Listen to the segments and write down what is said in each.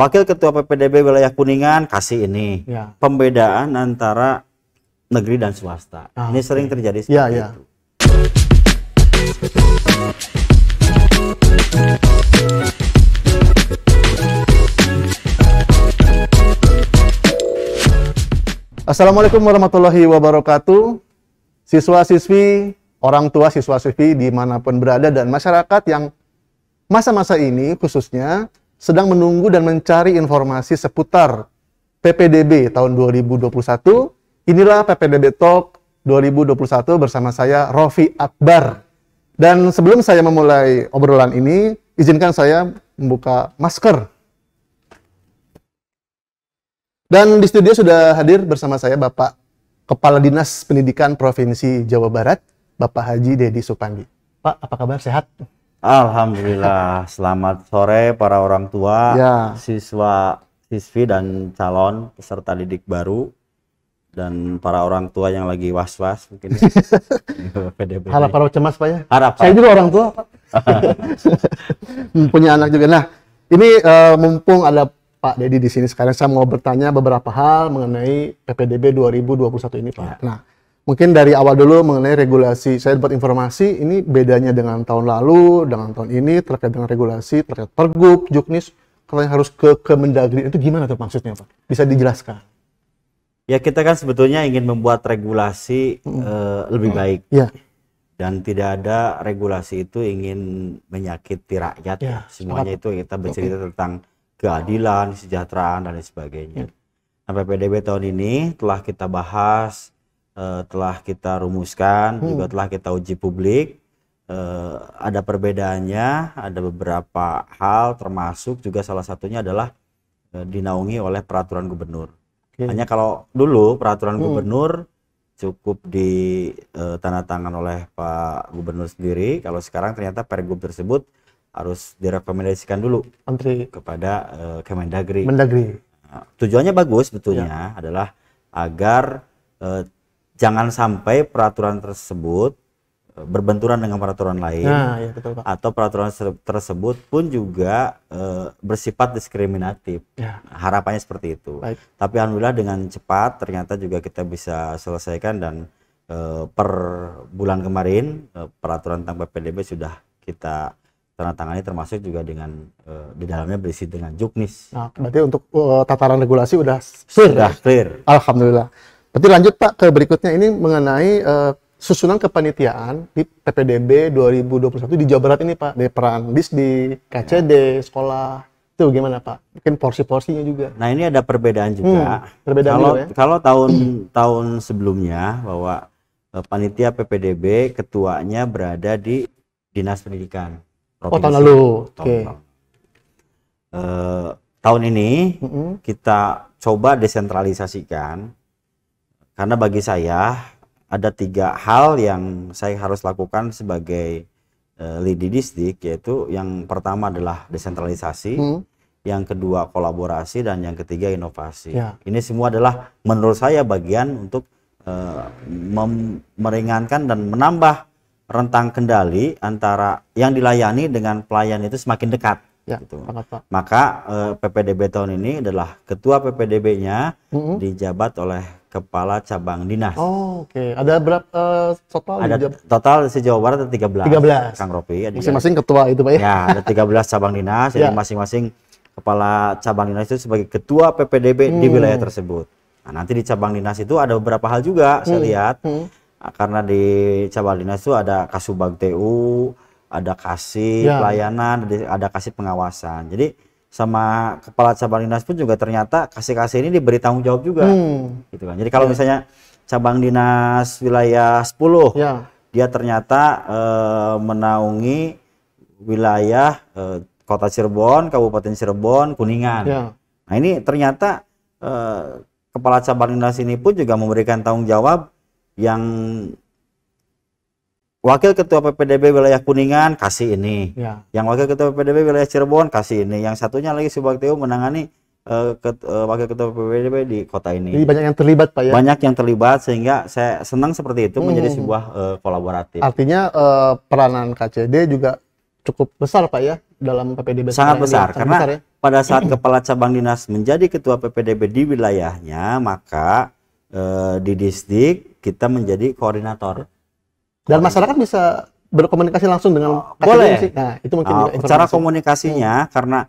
wakil ketua PPDB wilayah Kuningan kasih ini. Ya. Pembedaan antara negeri dan swasta. Ini sering terjadi seperti itu. Assalamualaikum warahmatullahi wabarakatuh. Siswa-siswi, orang tua siswa-siswi dimanapun berada dan masyarakat yang masa-masa ini khususnya sedang menunggu dan mencari informasi seputar PPDB tahun 2021. Inilah PPDB Talk 2021 bersama saya Rofi Akbar. Dan sebelum saya memulai obrolan ini, izinkan saya membuka masker. Dan di studio sudah hadir bersama saya Bapak Kepala Dinas Pendidikan Provinsi Jawa Barat, Bapak Haji Dedi Supandi. Pak, apa kabar? Sehat? Alhamdulillah. Selamat sore para orang tua, siswa, siswi dan calon peserta didik baru, dan para orang tua yang lagi was-was mungkin. PDB. Harap cemas Pak ya? Harap. Saya juga orang tua Pak. Punya anak juga. Nah, ini mumpung ada Pak Dedi di sini sekarang, saya mau bertanya beberapa hal mengenai PPDB 2021 ini Pak. Ya. Nah, mungkin dari awal dulu mengenai regulasi. Saya dapat informasi ini bedanya dengan tahun lalu, dengan tahun ini terkait dengan regulasi, terkait Pergub, Juknis, kalau yang harus ke Kemendagri itu gimana tuh maksudnya Pak? Bisa dijelaskan? Ya, kita kan sebetulnya ingin membuat regulasi lebih baik. Ya. Dan tidak ada regulasi itu ingin menyakiti rakyat. Ya. Semuanya itu kita bercerita tentang keadilan, kesejahteraan, dan lain sebagainya. Nah, PPDB tahun ini telah kita bahas, telah kita rumuskan, juga telah kita uji publik. Ada perbedaannya, ada beberapa hal, termasuk juga salah satunya adalah dinaungi oleh peraturan gubernur. Hanya kalau dulu peraturan gubernur cukup ditandatangan oleh Pak Gubernur sendiri, kalau sekarang ternyata Pergub tersebut harus direkomendasikan dulu kepada Kemendagri. Nah, tujuannya bagus betulnya adalah agar jangan sampai peraturan tersebut berbenturan dengan peraturan lain, betul, Pak. Atau peraturan tersebut pun juga bersifat diskriminatif. Nah, harapannya seperti itu. Baik. Tapi alhamdulillah dengan cepat ternyata juga kita bisa selesaikan, dan per bulan kemarin peraturan tentang PPDB sudah kita tangani, termasuk juga dengan di dalamnya berisi dengan Juknis. Nah, berarti untuk tataran regulasi udah clear. Alhamdulillah. Berarti lanjut Pak ke berikutnya, ini mengenai susunan kepanitiaan di PPDB 2021 di Jawa Barat ini Pak, dari peran BIS di KCD, sekolah, itu gimana Pak? Mungkin porsi-porsinya juga. Nah, ini ada perbedaan juga. Kalau tahun sebelumnya bahwa panitia PPDB ketuanya berada di Dinas Pendidikan Provinsi. Tahun lalu. Tahun ini kita coba desentralisasikan, karena bagi saya ada 3 hal yang saya harus lakukan sebagai lead di distrik, yaitu yang pertama adalah desentralisasi, yang kedua kolaborasi, dan yang ketiga inovasi. Ini semua adalah menurut saya bagian untuk meringankan dan menambah rentang kendali antara yang dilayani dengan pelayan itu semakin dekat. Gitu. Maka PPDB tahun ini adalah ketua PPDB-nya dijabat oleh kepala cabang dinas. Ada berapa total? Ada total se-Jawa Barat ada 13. Kang Rofi. Masing-masing ketua itu Pak ya? Ya, ada 13 cabang dinas. Jadi masing-masing kepala cabang dinas itu sebagai ketua PPDB di wilayah tersebut. Nah, nanti di cabang dinas itu ada beberapa hal juga saya lihat. Karena di cabang dinas itu ada Kasubag TU, ada kasih pelayanan, ada kasih pengawasan. Jadi sama kepala cabang dinas pun juga ternyata kasih ini diberi tanggung jawab juga. Gitu kan. Jadi kalau misalnya cabang dinas wilayah 10, dia ternyata menaungi wilayah Kota Cirebon, Kabupaten Cirebon, Kuningan. Nah, ini ternyata kepala cabang dinas ini pun juga memberikan tanggung jawab yang wakil ketua PPDB wilayah Kuningan kasih ini, yang wakil ketua PPDB wilayah Cirebon kasih ini, yang satunya lagi Subag TU menangani wakil ketua PPDB di kota ini. Jadi banyak yang terlibat Pak ya? Banyak yang terlibat, sehingga saya senang seperti itu menjadi sebuah kolaboratif. Artinya peranan KCD juga cukup besar Pak ya dalam PPDB. Sangat besar, karena besar, ya? pada saat kepala cabang dinas menjadi ketua PPDB di wilayahnya, maka di Disdik kita menjadi koordinator. Dan masyarakat bisa berkomunikasi langsung dengan boleh. Nah, itu mungkin juga cara komunikasinya karena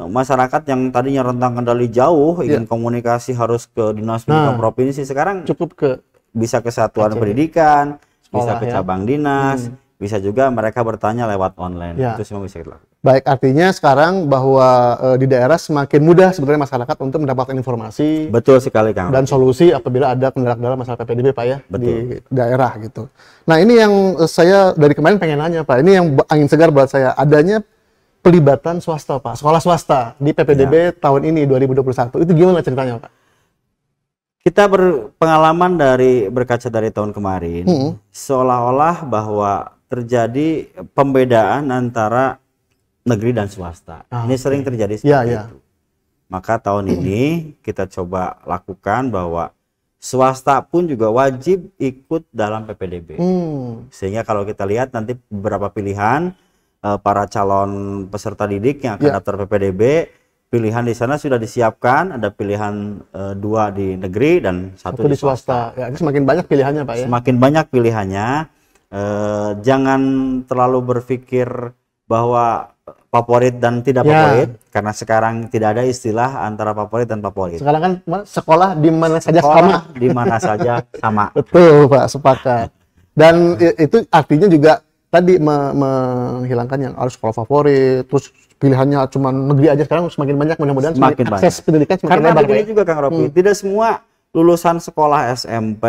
masyarakat yang tadinya rentang kendali jauh ingin komunikasi harus ke dinas pendidikan provinsi, sekarang cukup ke bisa ke satuan pendidikan, bisa ke cabang dinas, bisa juga mereka bertanya lewat online. Itu semua bisa kita lakukan. Baik, artinya sekarang bahwa di daerah semakin mudah sebenarnya masyarakat untuk mendapatkan informasi. Betul sekali, Kang. Dan solusi apabila ada kendala-kendala masalah PPDB, Pak ya. Betul. Di daerah gitu. Nah, ini yang saya dari kemarin pengen nanya, Pak. Ini yang angin segar buat saya. Adanya pelibatan swasta, Pak. Sekolah swasta di PPDB tahun ini 2021. Itu gimana ceritanya, Pak? Kita berpengalaman berkaca dari tahun kemarin, seolah-olah bahwa terjadi pembedaan antara negeri dan swasta. Ini sering terjadi seperti itu. Maka tahun ini kita coba lakukan bahwa swasta pun juga wajib ikut dalam PPDB. Sehingga kalau kita lihat nanti beberapa pilihan para calon peserta didik yang akan daftar PPDB, pilihan di sana sudah disiapkan, ada pilihan 2 di negeri dan 1 di swasta. Ya, semakin banyak pilihannya, Pak ya. Semakin banyak pilihannya. Jangan terlalu berpikir bahwa favorit dan tidak favorit, karena sekarang tidak ada istilah antara favorit dan favorit. Sekarang kan sekolah di mana saja sama. Di mana saja sama. Betul, Pak, sepakat. Dan itu artinya juga tadi menghilangkan yang harus sekolah favorit, terus pilihannya cuma negeri aja. Sekarang semakin banyak, mudah-mudahan semakin akses pendidikan semakin karena lebar. Karena begini juga, Kang Ropi, tidak semua lulusan sekolah SMP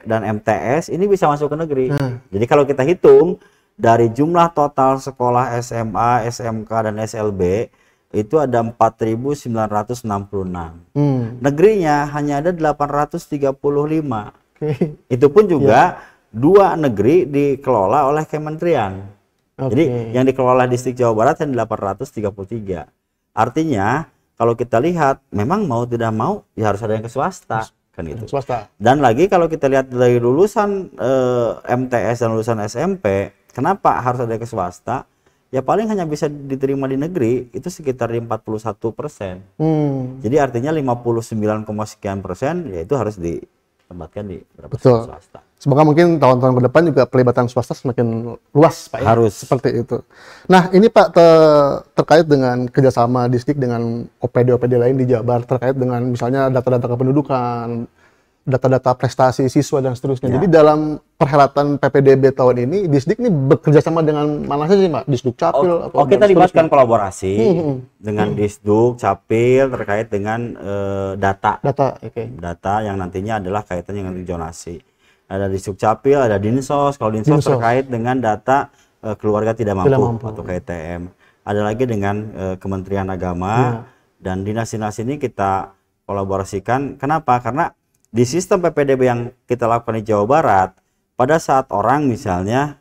dan MTS ini bisa masuk ke negeri. Jadi kalau kita hitung dari jumlah total sekolah SMA, SMK dan SLB itu ada 4.966. Negerinya hanya ada 835. Itu pun juga 2 negeri dikelola oleh kementerian. Jadi yang dikelola Distrik Jawa Barat yang 833. Artinya kalau kita lihat memang mau tidak mau ya harus ada yang ke swasta. Kan itu. Swasta. Dan lagi kalau kita lihat dari lulusan MTS dan lulusan SMP, kenapa harus ada ke swasta? Ya paling hanya bisa diterima di negeri itu sekitar 41%. Jadi artinya 59, sekian persen ya itu harus ditempatkan di swasta. Semoga mungkin tahun-tahun ke depan juga pelibatan swasta semakin luas, Pak. Harus seperti itu. Nah, ini Pak terkait dengan kerjasama Disdik dengan OPD-OPD lain di Jabar terkait dengan misalnya data-data kependudukan, data-data prestasi siswa dan seterusnya. Jadi dalam perhelatan PPDB tahun ini, Disdik ini bekerja sama dengan mana saja sih, Pak? Disduk Capil? Kita libatkan kolaborasi dengan Disduk Capil terkait dengan data. Data yang nantinya adalah kaitannya dengan zonasi. Ada Disduk Capil, ada Dinsos. Kalau Dinsos terkait dengan data keluarga tidak mampu atau KTM. Ada lagi dengan Kementerian Agama dan dinas-dinas ini kita kolaborasikan. Kenapa? Karena di sistem PPDB yang kita lakukan di Jawa Barat, pada saat orang misalnya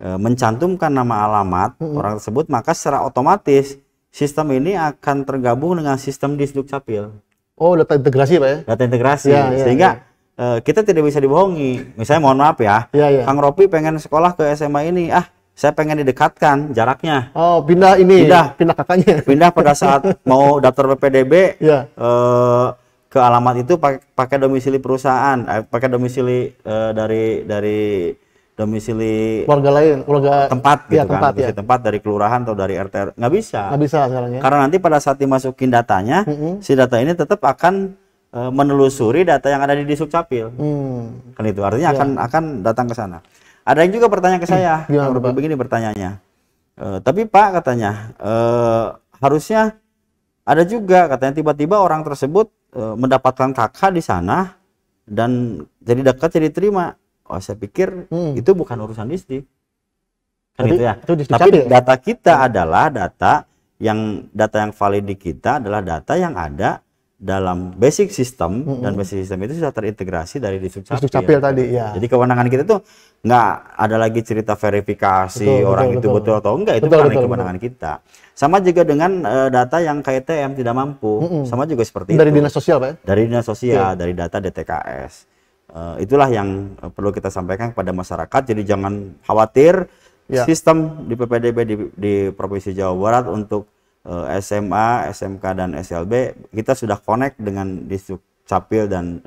mencantumkan nama alamat orang tersebut, maka secara otomatis sistem ini akan tergabung dengan sistem Disduk Capil. Oh, data integrasi, Pak ya? Data integrasi, sehingga kita tidak bisa dibohongi. Misalnya mohon maaf ya, Kang Ropi pengen sekolah ke SMA ini, saya pengen didekatkan jaraknya. Oh, pindah kakaknya. Pindah pada saat mau daftar PPDB, ke alamat itu pakai domisili perusahaan, pakai domisili dari domisili keluarga tempat gitu kan, tempat dari kelurahan atau dari RT, nggak bisa sekarang ya. Karena nanti pada saat dimasukin datanya, si data ini tetap akan menelusuri data yang ada di Disduk Capil. Kan itu artinya akan datang ke sana. Ada yang juga bertanya ke saya, begini bertanyanya. Tapi Pak katanya harusnya ada juga katanya tiba-tiba orang tersebut mendapatkan kakak di sana dan jadi dekat jadi terima. Oh, saya pikir itu bukan urusan Disdik. Kan itu ya. Tapi data kita adalah data yang valid di kita adalah data yang ada dalam basic system dan basic system itu sudah terintegrasi dari Disduk Capil tadi ya. Jadi kewenangan kita tuh nggak ada lagi cerita verifikasi orang itu betul atau enggak, itu bukan kewenangan kita. Sama juga dengan data yang KTM tidak mampu, sama juga seperti dari itu. Dinas Sosial, Pak? Dari Dinas Sosial, dari data DTKS. Itulah yang perlu kita sampaikan kepada masyarakat. Jadi jangan khawatir sistem di PPDB di Provinsi Jawa Barat untuk SMA, SMK dan SLB kita sudah connect dengan Disdukcapil dan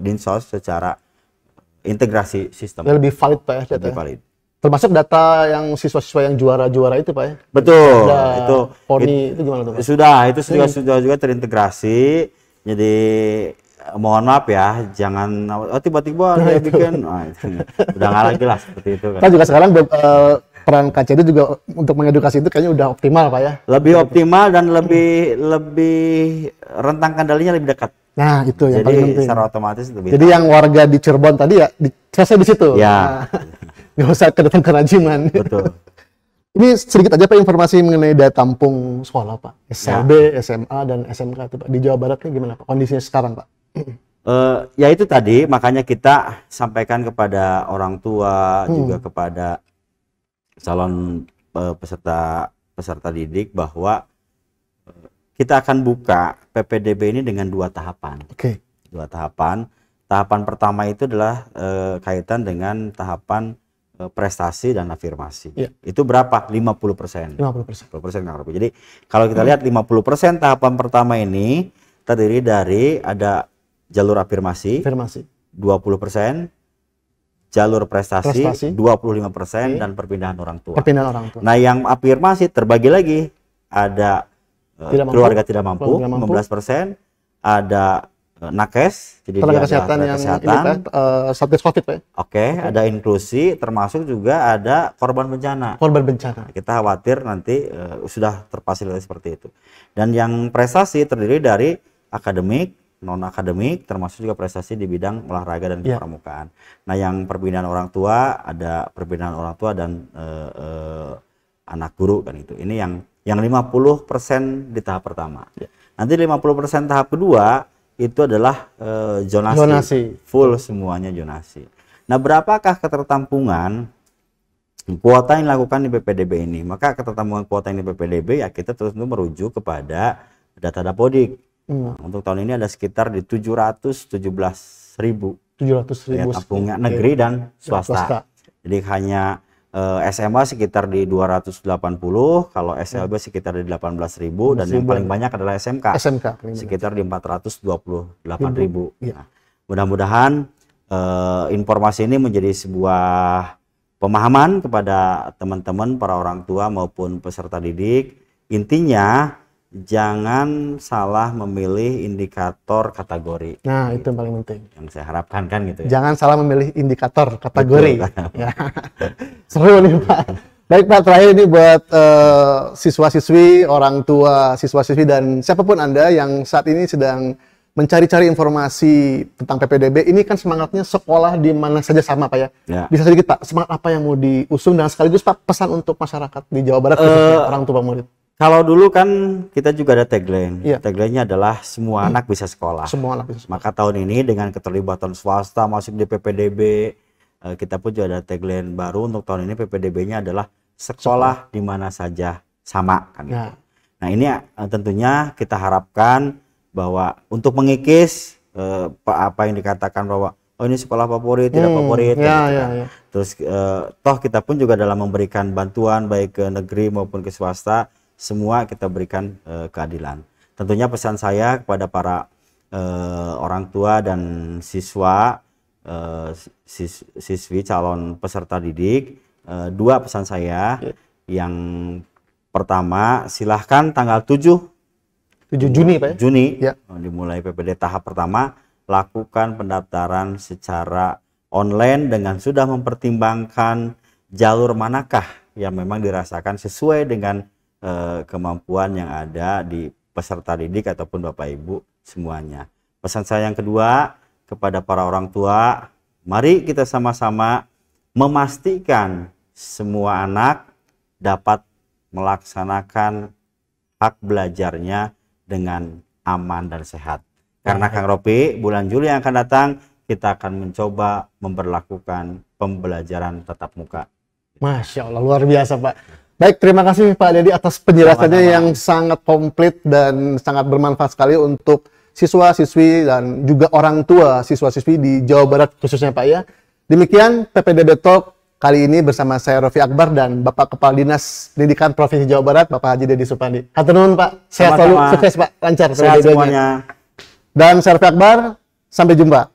Dinsos secara integrasi sistem. Lebih valid Pak ya, lebih valid. Termasuk data yang siswa-siswa yang juara-juara itu Pak ya? Betul. Itu PONI itu gimana tuh Pak? Itu sudah juga terintegrasi. Jadi mohon maaf ya, jangan tiba-tiba dia bikin, udah nggak lagi lah seperti itu kan. Kita juga sekarang peran KCD juga untuk mengedukasi itu kayaknya udah optimal Pak ya? Lebih optimal dan lebih rentang kendalinya lebih dekat. Nah itu yang paling penting. Jadi secara otomatis lebih. Jadi yang warga di Cirebon tadi ya selesai di situ. Ya. Nggak usah kedatang kerajinan. Betul. Ini sedikit aja Pak informasi mengenai daya tampung sekolah Pak. SLB, SMA dan SMK itu Pak. Di Jawa Barat ini gimana Pak kondisinya sekarang Pak? Ya itu tadi makanya kita sampaikan kepada orang tua juga kepada calon peserta didik bahwa kita akan buka PPDB ini dengan 2 tahapan. Oke. 2 tahapan. Tahapan pertama itu adalah kaitan dengan tahapan prestasi dan afirmasi. Itu berapa? 50%. 50% Kang Robi. Jadi kalau kita lihat 50% tahapan pertama ini terdiri dari ada jalur afirmasi. 20%, jalur prestasi. 25% dan perpindahan orang tua. Nah, yang afirmasi terbagi lagi ada keluarga tidak mampu, 15%, ada nakes, jadi tenaga kesehatan yang Satgas Covid Pak. Oke, ada inklusi, termasuk juga ada korban bencana. Kita khawatir nanti sudah terfasilitasi seperti itu. Dan yang prestasi terdiri dari akademik, non akademik, termasuk juga prestasi di bidang olahraga dan kepramukaan. Nah, yang perpindahan orang tua ada perpindahan orang tua dan anak guru kan itu. Ini yang 50% di tahap pertama. Nanti 50% tahap kedua itu adalah zonasi. Full semuanya zonasi. Nah, berapakah ketertampungan kuota yang dilakukan di PPDB ini? Maka ketertampungan kuota yang di PPDB ya kita terus merujuk kepada data Dapodik. Untuk tahun ini ada sekitar di 717.000 tampungnya negeri dan swasta. Jadi hanya SMA sekitar di 280, kalau SLB sekitar di 18.000 dan yang paling banyak adalah SMK sekitar di 428.000. Nah, mudah-mudahan informasi ini menjadi sebuah pemahaman kepada teman-teman para orang tua maupun peserta didik. Intinya jangan salah memilih indikator kategori. Nah, itu yang paling penting. Yang saya harapkan kan gitu ya. Jangan salah memilih indikator kategori. Ya. Seru nih Pak. Baik Pak, terakhir ini buat siswa-siswi, orang tua, siswa-siswi dan siapapun Anda yang saat ini sedang mencari-cari informasi tentang PPDB, ini kan semangatnya sekolah di mana saja sama Pak ya. Bisa sedikit Pak, semangat apa yang mau diusung dan sekaligus Pak pesan untuk masyarakat di Jawa Barat khususnya orang tua murid. Kalau dulu kan kita juga ada tagline. Tagline-nya adalah semua anak bisa sekolah. Semua anak bisa sekolah. Maka tahun ini dengan keterlibatan swasta masuk di PPDB, kita pun juga ada tagline baru untuk tahun ini. PPDB-nya adalah sekolah di mana saja sama kan gitu. Nah, ini tentunya kita harapkan bahwa untuk mengikis apa yang dikatakan bahwa ini sekolah favorit, tidak favorit. Terus toh kita pun juga dalam memberikan bantuan baik ke negeri maupun ke swasta, semua kita berikan keadilan. Tentunya pesan saya kepada para orang tua dan siswa, siswi calon peserta didik, 2 pesan saya. Yang pertama, silahkan tanggal 7 Juni Pak ya? Juni dimulai PPD tahap pertama, lakukan pendaftaran secara online dengan sudah mempertimbangkan jalur manakah yang memang dirasakan sesuai dengan kemampuan yang ada di peserta didik ataupun Bapak Ibu semuanya. Pesan saya yang kedua kepada para orang tua, mari kita sama-sama memastikan semua anak dapat melaksanakan hak belajarnya dengan aman dan sehat. Karena Kang Ropi, bulan Juli yang akan datang kita akan mencoba memberlakukan pembelajaran tatap muka. Masya Allah, luar biasa Pak. Baik, terima kasih Pak Dedi atas penjelasannya yang sangat komplit dan sangat bermanfaat sekali untuk siswa-siswi dan juga orang tua siswa-siswi di Jawa Barat khususnya Pak ya. Demikian PPDB Talk Kali ini bersama saya Rofi Akbar dan Bapak Kepala Dinas Pendidikan Provinsi Jawa Barat, Bapak Haji Dedi Supandi. Hatur nuhun Pak, sehat selalu, sukses Pak, lancar sehat semuanya. Dan saya Rofi Akbar, sampai jumpa.